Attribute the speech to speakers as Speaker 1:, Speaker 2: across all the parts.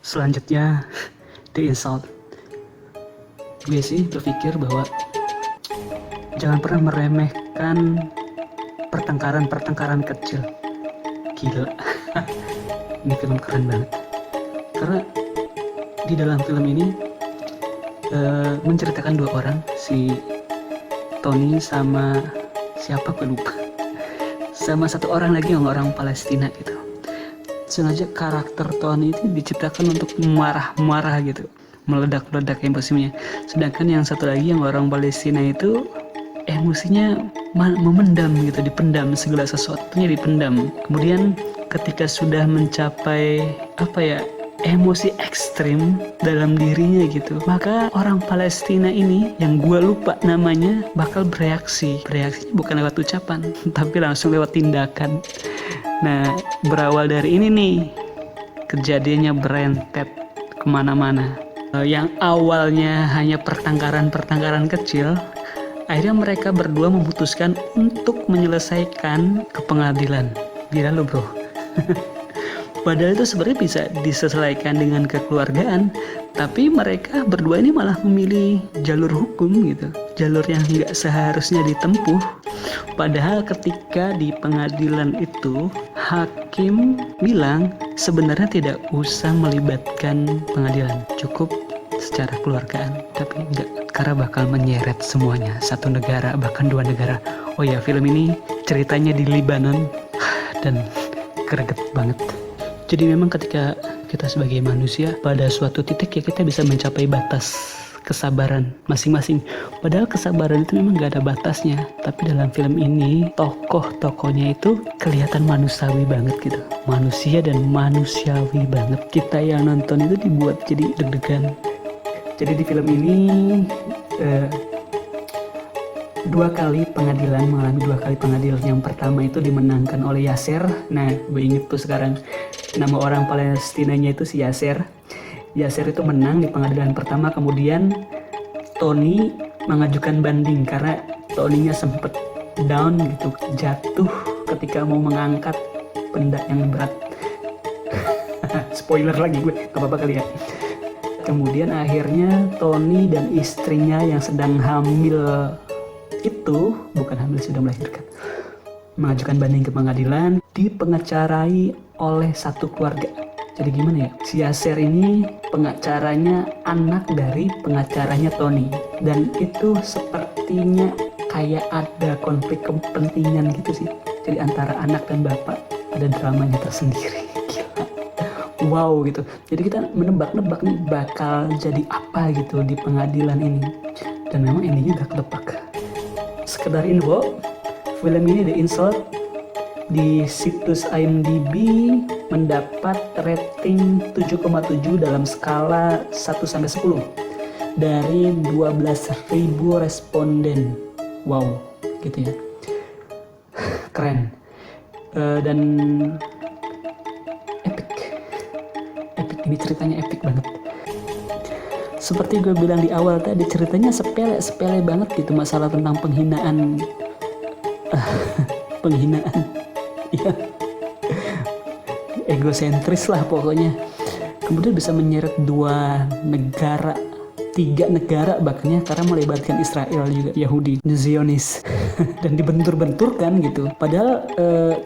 Speaker 1: Selanjutnya, The Insult. Gue sih berpikir bahwa jangan pernah meremehkan pertengkaran-pertengkaran kecil. Gila, ini film keren banget. Karena di dalam film ini menceritakan dua orang, si Tony sama siapa gue lupa, sama satu orang lagi yang orang Palestina gitu. Sengaja karakter Tony itu diciptakan untuk marah-marah gitu, meledak-ledak emosinya. Sedangkan yang satu lagi yang orang Palestina itu emosinya memendam gitu, dipendam, segala sesuatunya dipendam. Kemudian ketika sudah mencapai emosi ekstrim dalam dirinya gitu, maka orang Palestina ini yang gue lupa namanya bakal bereaksinya bukan lewat ucapan tapi langsung lewat tindakan. Nah, berawal dari ini nih, kejadiannya berentet kemana-mana. Yang awalnya hanya pertengkaran kecil, akhirnya mereka berdua memutuskan untuk menyelesaikan ke pengadilan. Gila lo bro. Padahal itu sebenarnya bisa diselesaikan dengan kekeluargaan, tapi mereka berdua ini malah memilih jalur hukum gitu, jalur yang nggak seharusnya ditempuh. Padahal ketika di pengadilan itu, hakim bilang sebenarnya tidak usah melibatkan pengadilan, cukup secara keluargaan. Tapi enggak, karena bakal menyeret semuanya, satu negara bahkan dua negara. Oh ya, film ini ceritanya di Lebanon dan greget banget. Jadi memang ketika kita sebagai manusia pada suatu titik ya kita bisa mencapai batas kesabaran masing-masing. Padahal kesabaran itu memang gak ada batasnya. Tapi dalam film ini tokoh-tokohnya itu kelihatan manusiawi banget gitu. Manusia dan manusiawi banget. Kita yang nonton itu dibuat jadi deg-degan. Jadi di film ini mengalami dua kali pengadilan. Yang pertama itu dimenangkan oleh Yasser. Nah, gue inget tuh sekarang nama orang Palestinanya itu si Yasser. Yasser itu menang di pengadilan pertama. Kemudian Tony mengajukan banding karena Tony-nya sempet down gitu, jatuh ketika mau mengangkat benda yang berat. Spoiler lagi gue, gak apa-apa kali ya. Kemudian akhirnya Tony dan istrinya yang sedang hamil itu, bukan hamil, sudah melahirkan, mengajukan banding ke pengadilan, dipengacarai oleh satu keluarga. Jadi gimana ya, si Yasser ini pengacaranya anak dari pengacaranya Tony, dan itu sepertinya kayak ada konflik kepentingan gitu sih. Jadi antara anak dan bapak ada dramanya tersendiri. Gila, wow gitu. Jadi kita menebak-nebak nih bakal jadi apa gitu di pengadilan ini, dan memang endingnya gak ketebak. Sekedar info, film ini The Insult di situs IMDb mendapat rating 7,7 dalam skala 1-10 dari 12.000 responden. Wow, gitu ya. Keren. Dan epic. Ini ceritanya epic banget. Seperti gue bilang di awal tadi, ceritanya sepele banget gitu, masalah tentang penghinaan. Ya, egosentris lah pokoknya. Kemudian bisa menyeret 2 negara, 3 negara bahkan, karena melibatkan Israel juga, Yahudi, Zionis. Dan dibentur-benturkan gitu. Padahal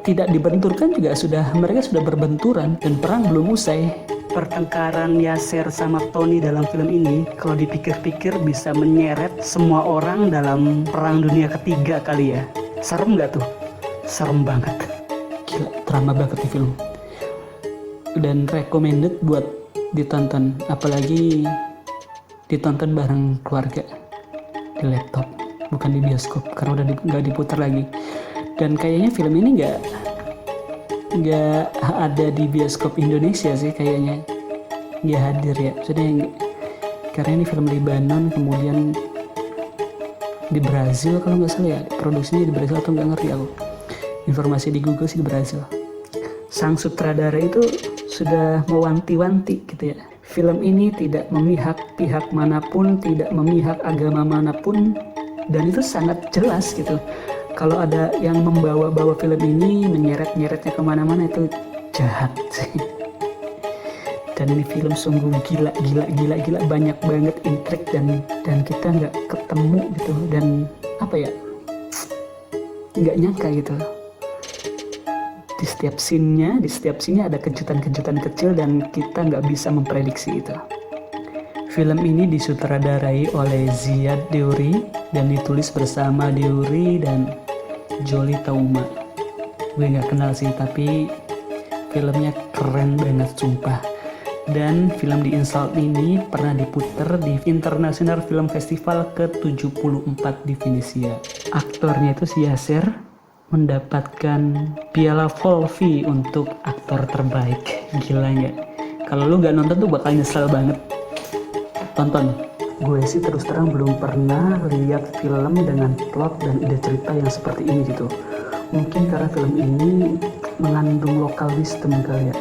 Speaker 1: tidak dibenturkan juga, mereka sudah berbenturan dan perang belum usai. Pertengkaran Yasser sama Tony dalam film ini kalau dipikir-pikir bisa menyeret semua orang dalam perang dunia ketiga kali ya. Serem gak tuh? Serem banget. Gila, drama banget di film. Dan recommended buat ditonton, apalagi ditonton bareng keluarga di laptop, bukan di bioskop karena udah gak diputar lagi. Dan kayaknya film ini nggak ada di bioskop Indonesia sih, kayaknya nggak hadir ya. Maksudnya karena ini film Lebanon, kemudian di Brazil kalau nggak salah ya, produksinya di Brazil atau nggak ngerti aku. Informasi di Google sih di Brazil. Sang sutradara itu sudah mewanti-wanti gitu ya, film ini tidak memihak pihak manapun, tidak memihak agama manapun, dan itu sangat jelas gitu. Kalau ada yang membawa-bawa film ini, menyeret-nyeretnya kemana-mana, itu jahat sih. Dan ini film sungguh gila, banyak banget intrik dan kita nggak ketemu gitu, dan apa ya, nggak nyangka gitu. Di setiap scene-nya ada kejutan-kejutan kecil dan kita nggak bisa memprediksi itu. Film ini disutradarai oleh Ziad Deuri dan ditulis bersama Deuri dan Jolly Tauma. Gue nggak kenal sih, tapi filmnya keren banget sumpah. Dan film The Insult ini pernah diputer di International Film Festival ke-74 di Venesia. Aktornya itu si Yasser mendapatkan piala Volvi untuk aktor terbaik. Gila nggak? Kalau lu nggak nonton tuh bakal nyesel banget. Tonton. Gue sih terus terang belum pernah lihat film dengan plot dan ide cerita yang seperti ini gitu. Mungkin karena film ini mengandung lokal wisdom kali ya,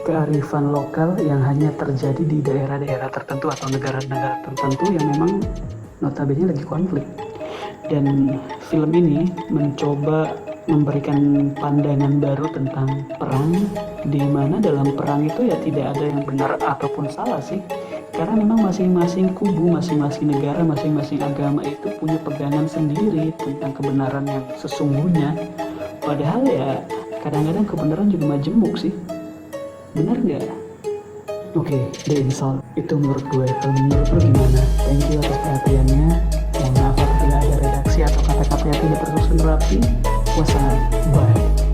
Speaker 1: kearifan lokal yang hanya terjadi di daerah-daerah tertentu atau negara-negara tertentu yang memang notabene lagi konflik. Dan film ini mencoba memberikan pandangan baru tentang perang, di mana dalam perang itu ya tidak ada yang benar ataupun salah sih, karena memang masing-masing kubu, masing-masing negara, masing-masing agama itu punya pegangan sendiri tentang kebenaran yang sesungguhnya. Padahal ya kadang-kadang kebenaran juga majemuk sih, benar nggak? Oke, The Insult itu menurut gue. Kalau menurut lo gimana? Thank you atas perhatiannya. Mohon maaf apabila ada redaksi atau kata-kata yang tidak tersusun rapi. Wassalam. Bye.